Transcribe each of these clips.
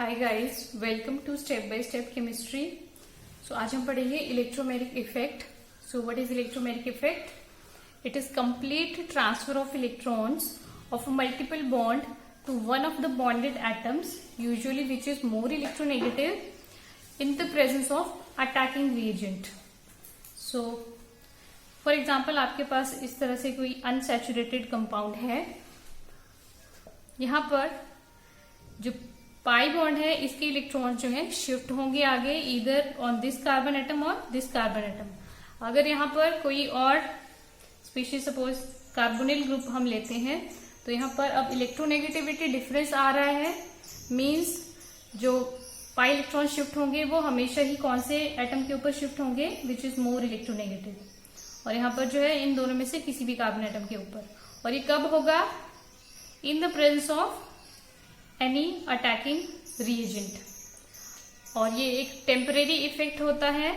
Hi guys, welcome to step by step chemistry. So आज हम पढ़ेंगे electromagnetic effect. So what is electromagnetic effect? It is complete transfer of electrons of a multiple bond to one of the bonded atoms, usually which is more electronegative in the presence of attacking reagent. So for example आपके पास इस तरह से कोई unsaturated compound है। यहाँ पर जो pi bond है इसके इलेक्ट्रॉन जो है शिफ्ट होंगे आगे, इधर ऑन दिस कार्बन एटम और दिस कार्बन एटम। अगर यहाँ पर कोई और स्पीशीज सपोज कार्बोनिल ग्रुप हम लेते हैं तो यहाँ पर अब इलेक्ट्रोनेगेटिविटी डिफरेंस आ रहा है। मींस जो पाई इलेक्ट्रॉन शिफ्ट होंगे वो हमेशा ही कौन से एटम के ऊपर शिफ्ट होंगे, विच इज मोर इलेक्ट्रोनेगेटिव। और यहाँ पर जो है इन दोनों में से किसी भी कार्बन एटम के ऊपर। और ये कब होगा? In the presence of any attacking reagent. और ये एक टेम्परेरी इफेक्ट होता है।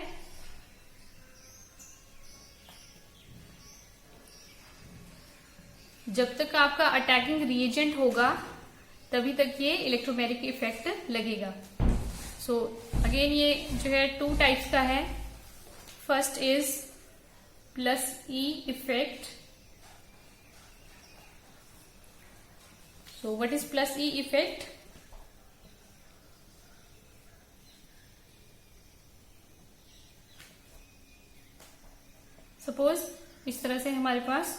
जब तक आपका अटैकिंग रिएजेंट होगा तभी तक ये इलेक्ट्रोमैग्नेटिक इफेक्ट लगेगा। सो अगेन ये जो है टू टाइप्स का है। First is plus E effect. So what is plus E effect? Suppose इस तरह से हमारे पास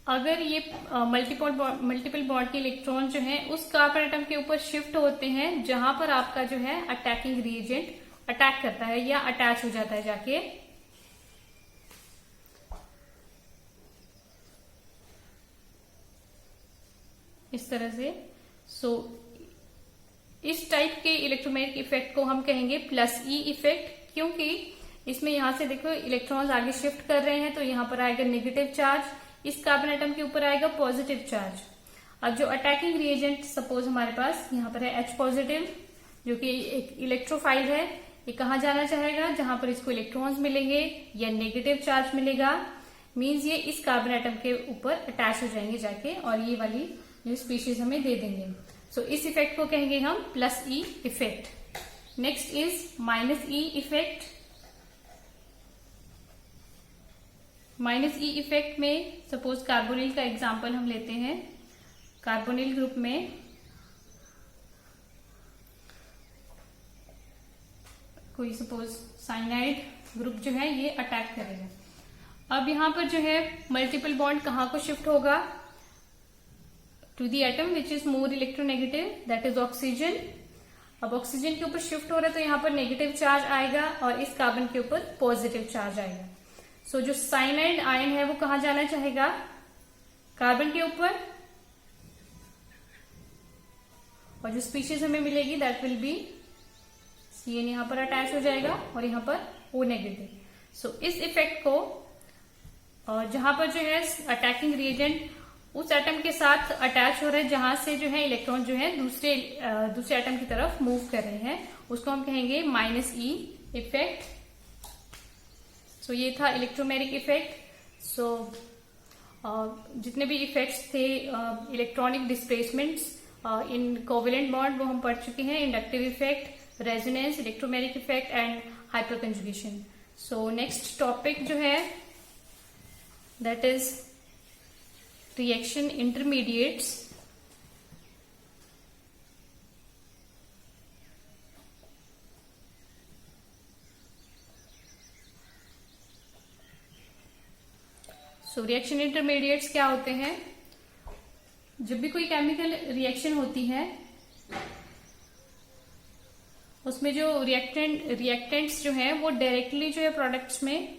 अगर ये मल्टीपल बॉन्ड के इलेक्ट्रॉन जो है उस कार्बन एटम के ऊपर शिफ्ट होते हैं जहां पर आपका जो है अटैकिंग रिएजेंट अटैक करता है या अटैच हो जाता है जाके। इस तरह से इस टाइप के इलेक्ट्रोमैग्नेटिक इफेक्ट को हम कहेंगे प्लस ई इफेक्ट, क्योंकि इसमें यहां से देखो इलेक्ट्रॉन्स आगे शिफ्ट कर रहे हैं तो यहां पर आएगा नेगेटिव चार्ज, इस कार्बन एटम के ऊपर आएगा पॉजिटिव चार्ज। अब जो अटैकिंग रिएजेंट सपोज हमारे पास यहां पर है H पॉजिटिव, जो कि एक इलेक्ट्रोफाइल है। ये कहाँ जाना चाहेगा? जहां पर इसको इलेक्ट्रॉन्स मिलेंगे या नेगेटिव चार्ज मिलेगा। मींस ये इस कार्बन एटम के ऊपर अटैच हो जाएंगे जाके और ये वाली जो स्पीशीज हमें दे देंगे। सो इस इफेक्ट को कहेंगे हम plus E effect. Next is minus E effect. Minus E effect में सपोज कार्बोनिल का एग्जांपल हम लेते हैं। कार्बोनिल ग्रुप में कोई सपोज साइनाइड ग्रुप जो है ये अटैक करेगा। अब यहां पर जो है मल्टीपल बॉन्ड कहां को शिफ्ट होगा? To the atom which is more electronegative, that is oxygen. अब ऑक्सीजन के ऊपर शिफ्ट हो रहा है तो यहां पर नेगेटिव चार्ज आएगा और इस कार्बन के ऊपर पॉजिटिव चार्ज आएगा। सो जो साइनाइड आयन है वो कहां जाना चाहेगा? कार्बन के ऊपर। और जो स्पीशीज हमें मिलेगी दैट विल बी CN, यहां पर अटैच हो जाएगा और यहां पर O नेगेटिव। सो इस इफेक्ट को जहां पर जो है अटैकिंग रिएजेंट उस एटम के साथ अटैच हो रहे हैं जहां से जो है इलेक्ट्रॉन जो है दूसरे एटम की तरफ मूव कर रहे हैं, उसको हम कहेंगे माइनस ई इफेक्ट। सो ये था इलेक्ट्रोमैग्नेटिक इफेक्ट। सो जितने भी इफेक्ट्स थे electronic displacements in covalent bond वो हम पढ़ चुके हैं। Inductive effect, resonance, electromagnetic effect and hyperconjugation. So next topic जो है that is reaction intermediates. So reaction intermediates क्या होते हैं? जब भी कोई केमिकल रिएक्शन होती है उसमें जो रिएक्टेंट्स जो है वो डायरेक्टली जो है प्रोडक्ट्स में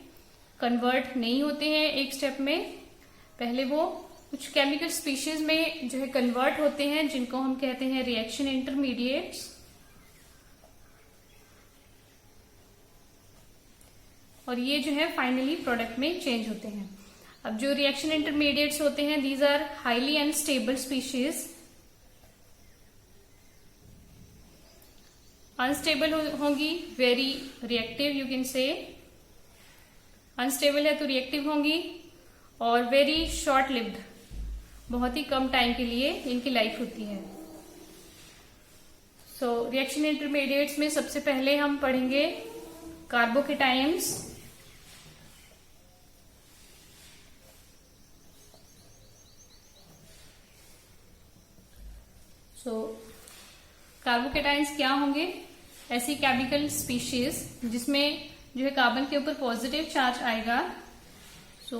कन्वर्ट नहीं होते हैं। एक स्टेप में पहले वो कुछ केमिकल स्पीशीज में जो है कन्वर्ट होते हैं जिनको हम कहते हैं रिएक्शन इंटरमीडिएट्स। और ये जो है फाइनली प्रोडक्ट में चेंज होते हैं। अब जो रिएक्शन इंटरमीडिएट्स होते हैं these are highly unstable species. Unstable होंगी, very reactive you can say. Unstable है तो रिएक्टिव होंगी और वेरी शॉर्ट लिव्ड, बहुत ही कम टाइम के लिए इनकी लाइफ होती है। सो रिएक्शन इंटरमीडिएट्स में सबसे पहले हम पढ़ेंगे कार्बोकेटायंस। सो कार्बोकेटायंस क्या होंगे? ऐसी केमिकल स्पीशीज जिसमें जो है कार्बन के ऊपर पॉजिटिव चार्ज आएगा, सो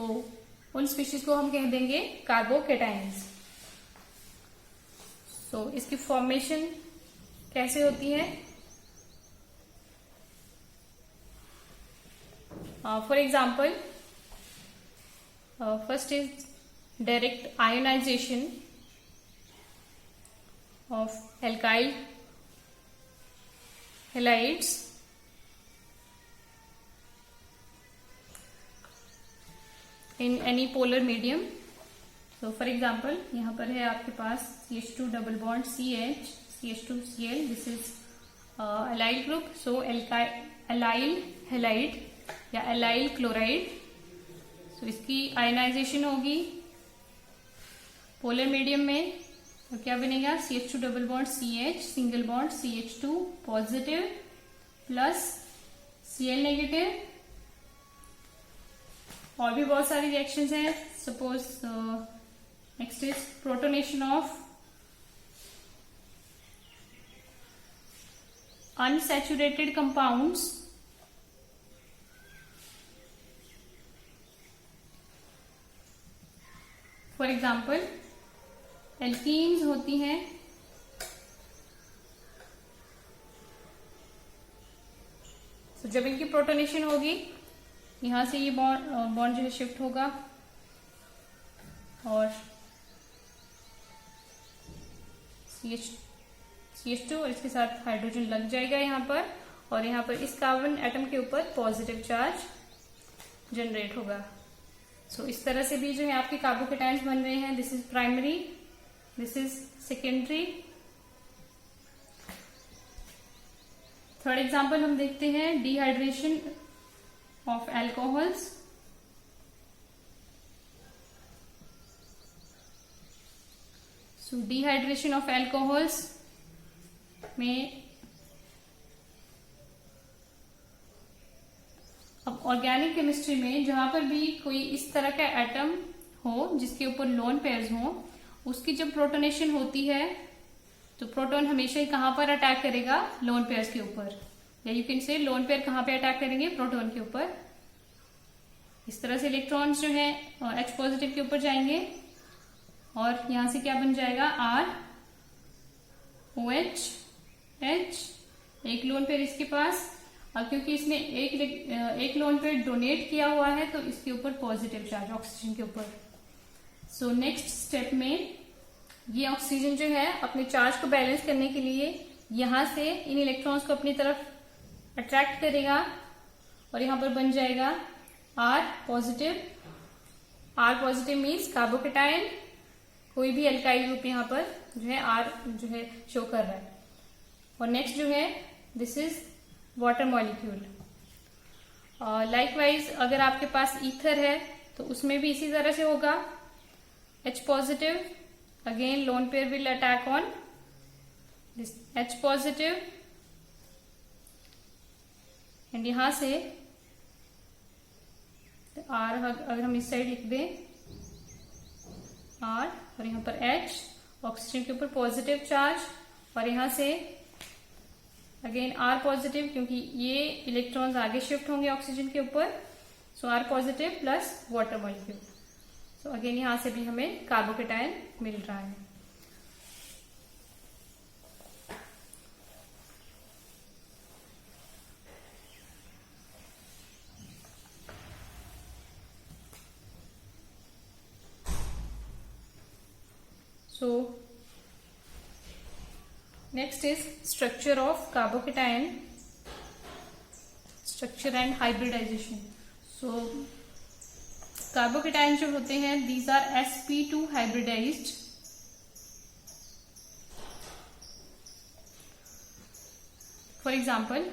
उन स्पीशीज को हम कह देंगे कार्बोकेटायंस। सो इसकी फॉर्मेशन कैसे होती है? For example, first is direct ionisation of alkyl halides in any polar medium. So for example, यहाँ पर है आपके पास CH2 double bond CH, CH2Cl, this is allyl group. So allyl halide या allyl chloride. So इसकी ionization होगी polar medium में, तो क्या बनेगा? CH2 double bond CH, single bond CH2 positive plus Cl negative. और भी बहुत सारी रिएक्शंस हैं। Suppose next is protonation of unsaturated compounds. For example, alkenes होती हैं, तो जब इनकी प्रोटोनेशन होगी यहां से ये बॉन्ड जो है शिफ्ट होगा और CH2 और इसके साथ हाइड्रोजन लग जाएगा यहाँ पर, और यहाँ पर इस कार्बन एटम के ऊपर पॉजिटिव चार्ज जनरेट होगा। सो इस तरह से भी जो है आपके कार्बोकेटायंस बन रहे हैं। This is primary, this is secondary. Third example हम देखते हैं dehydration of alcohols. So dehydration of alcohols में अब ऑर्गेनिक केमिस्ट्री में जहां पर भी कोई इस तरह का एटम हो जिसके ऊपर लोन पेयर्स हो, उसकी जब प्रोटोनेशन होती है तो प्रोटॉन हमेशा ही कहां पर अटैक करेगा? लोन पेयर्स के ऊपर, या यू कैन से लोन पेयर कहां पे अटैक करेंगे? प्रोटॉन के ऊपर। इस तरह से इलेक्ट्रॉन्स जो है H पॉजिटिव के ऊपर जाएंगे और यहां से क्या बन जाएगा? ROH, H, एक लोन पेयर इसके पास, और क्योंकि इसने एक लोन पेयर डोनेट किया हुआ है तो इसके ऊपर पॉजिटिव चार्ज ऑक्सीजन के ऊपर। सो नेक्स्ट स्टेप में ये ऑक्सीजन जो है अपने चार्ज को बैलेंस करने के लिए यहां से इन इलेक्ट्रॉन्स को अपनी तरफ अट्रैक्ट करेगा और यहां पर बन जाएगा R positive. R positive means carbocation, कोई भी एल्काइल ग्रुप यहां पर जो है R जो है शो कर रहा है। और नेक्स्ट जो है this is water molecule. Likewise अगर आपके पास ईथर है तो उसमें भी इसी तरह से होगा। H positive, again lone pair will attack on this H positive, and यहां से R अगर हम इस साइड लिख दें R और यहां पर H, ऑक्सीजन के ऊपर पॉजिटिव चार्ज, और यहां से अगेन R पॉजिटिव क्योंकि ये इलेक्ट्रॉन्स आगे शिफ्ट होंगे ऑक्सीजन के ऊपर, सो R positive plus water molecule. So again यहां से भी हमें कार्बोकेटायन मिल रहा है। So next is structure of carbocation, structure and hybridization. So carbocation जो होते हैं these are sp2 hybridized. For example,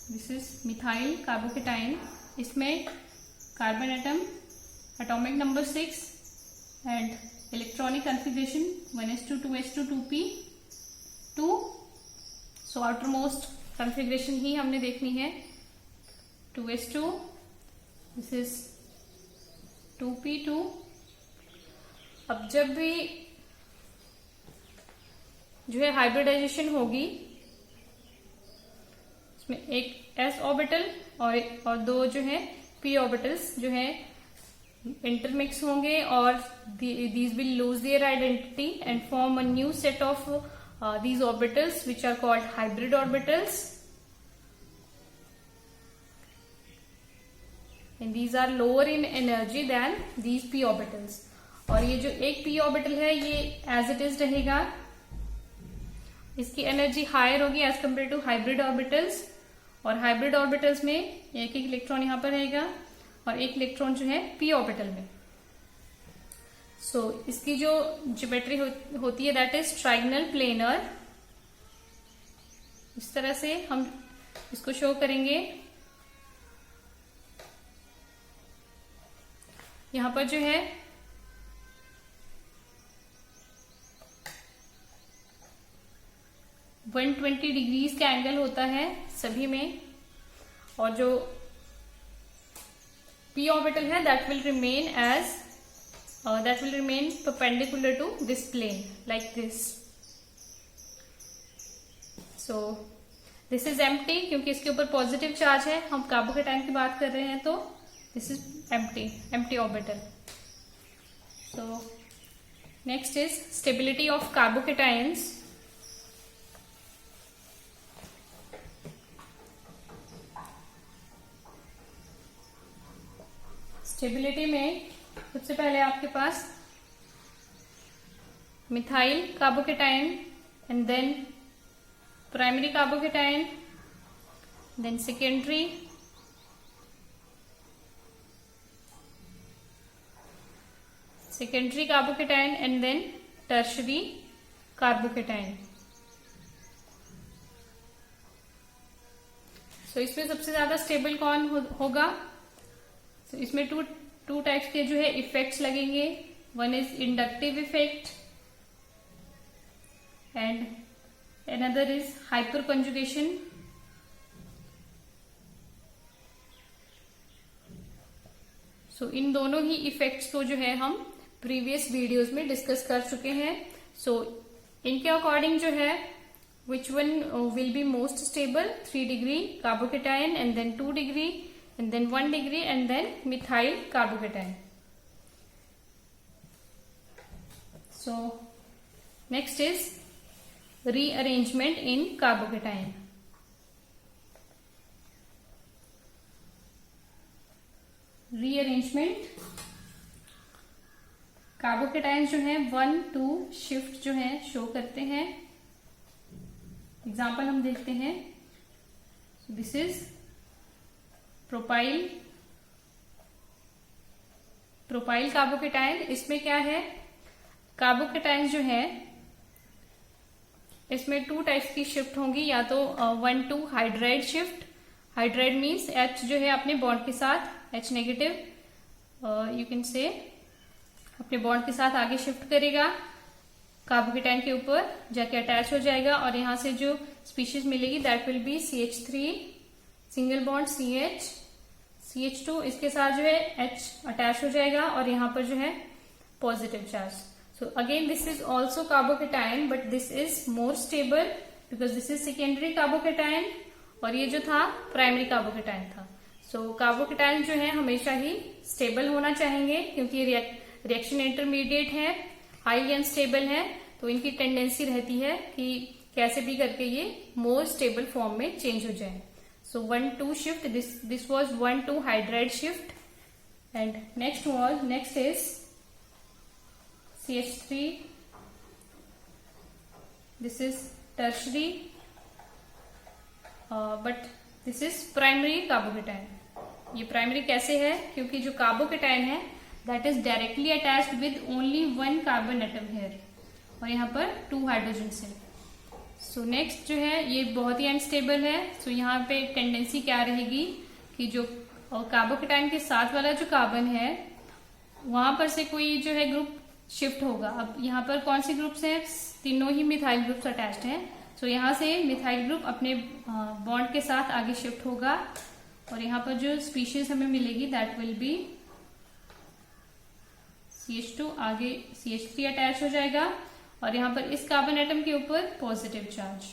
this is methyl carbocation. इसमें carbon atom atomic number 6 and electronic configuration 1s2 2s2 2p 2 so outermost configuration ही हमने देखनी है। 2s2, this is 2p2। अब जब भी जो है हाइब्रिडाइजेशन होगी, इसमें एक s ऑर्बिटल और दो जो है p ऑर्बिटल्स जो है इंटरमिक्स होंगे और these will lose their identity and form a new set of these orbitals which are called hybrid orbitals, and these are lower in energy than these p orbitals। और ये जो एक p orbital है ये as it is रहेगा, इसकी energy higher होगी as compare to hybrid orbitals. और हाइब्रिड ऑर्बिटल्स में एक एक इलेक्ट्रॉन यहां पर रहेगा और एक इलेक्ट्रॉन जो है p ऑर्बिटल में। सो इसकी जो ज्योमेट्री होती है दैट इज ट्राइगोनल प्लेनर। इस तरह से हम इसको शो करेंगे। यहां पर जो है वन 120 डिग्रीज का एंगल होता है सभी में, और जो p ऑर्बिटल है that will remain perpendicular to this plane like this। so this is empty क्योंकि इसके ऊपर पॉजिटिव चार्ज है। हम कार्बोकेटाइन की बात कर रहे हैं तो this is empty orbital। so next is stability of carbocations। Stability में सबसे पहले आपके पास methyl carbocation and then primary carbocation, then secondary, carbocation and then tertiary carbocation. So इसमें सबसे ज्यादा स्टेबल कौन होगा? तो इसमें टू टाइप्स के जो है इफेक्ट्स लगेंगे। One is inductive effect and another is hyperconjugation. So इन दोनों ही इफेक्ट्स को जो है हम प्रीवियस वीडियोस में डिस्कस कर चुके हैं। सो इनके अकॉर्डिंग जो है which one will be most stable, 3 degree carbocation and then 2 degree and then 1 degree and then methyl carbocation। so next is rearrangement in carbocation। rearrangement carbocation जो है 1-2 शिफ्ट जो है शो करते हैं। एग्जाम्पल हम देखते हैं। This is propyl carbocation. इसमें क्या है, कार्बोकेटाइन जो है इसमें 2 टाइप्स की शिफ्ट होंगी, या तो 1-2 hydride shift. Hydride means H जो है अपने बॉन्ड के साथ, H नेगेटिव यू कैन से अपने बॉन्ड के साथ आगे शिफ्ट करेगा, कार्बोकेटाइन के ऊपर जाके अटैच हो जाएगा और यहां से जो स्पीशीज मिलेगी that will be CH3 single bond CH2, इसके साथ जो है H अटैच हो जाएगा और यहाँ पर जो है positive charge. So again this is also carbocation but this is more stable because this is secondary carbocation और ये जो था प्राइमरी कार्बोकेटाइन था। सो कार्बोकेटाइन जो है हमेशा ही स्टेबल होना चाहेंगे क्योंकि रिएक्शन इंटरमीडिएट है, हाईली अनस्टेबल है, तो इनकी टेंडेंसी रहती है कि कैसे भी करके ये मोर स्टेबल फॉर्म में चेंज हो जाए। So 1-2 shift, this was 1-2 hydride shift, and next is CH3, this is tertiary, but this is primary carbocation। ये प्राइमरी कैसे है, क्योंकि जो कार्बोकेटाइन है that is directly attached with only 1 carbon atom here और यहाँ पर 2 हाइड्रोजन से। सो नेक्स्ट जो है ये बहुत ही अनस्टेबल है। सो यहाँ पे टेंडेंसी क्या रहेगी कि जो कार्बोकेटाइन के साथ वाला जो कार्बन है वहां पर से कोई जो है ग्रुप शिफ्ट होगा। अब यहाँ पर कौन से ग्रुप्स हैं, तीनों ही मिथाइल ग्रुप्स अटैच्ड हैं। सो यहाँ से मिथाइल ग्रुप अपने बॉन्ड के साथ आगे शिफ्ट होगा और यहाँ पर जो स्पीशीज हमें मिलेगी दैट विल बी CH2, आगे CH3 अटैच हो जाएगा और यहाँ पर इस कार्बन एटम के ऊपर positive charge.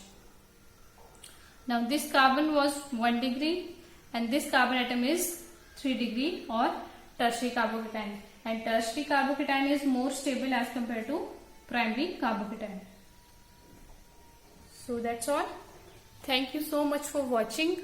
Now this carbon was 1 degree and this carbon atom is 3 degree और tertiary carbocation, and tertiary carbocation is more stable as compare to primary carbocation. So that's all. Thank you so much for watching.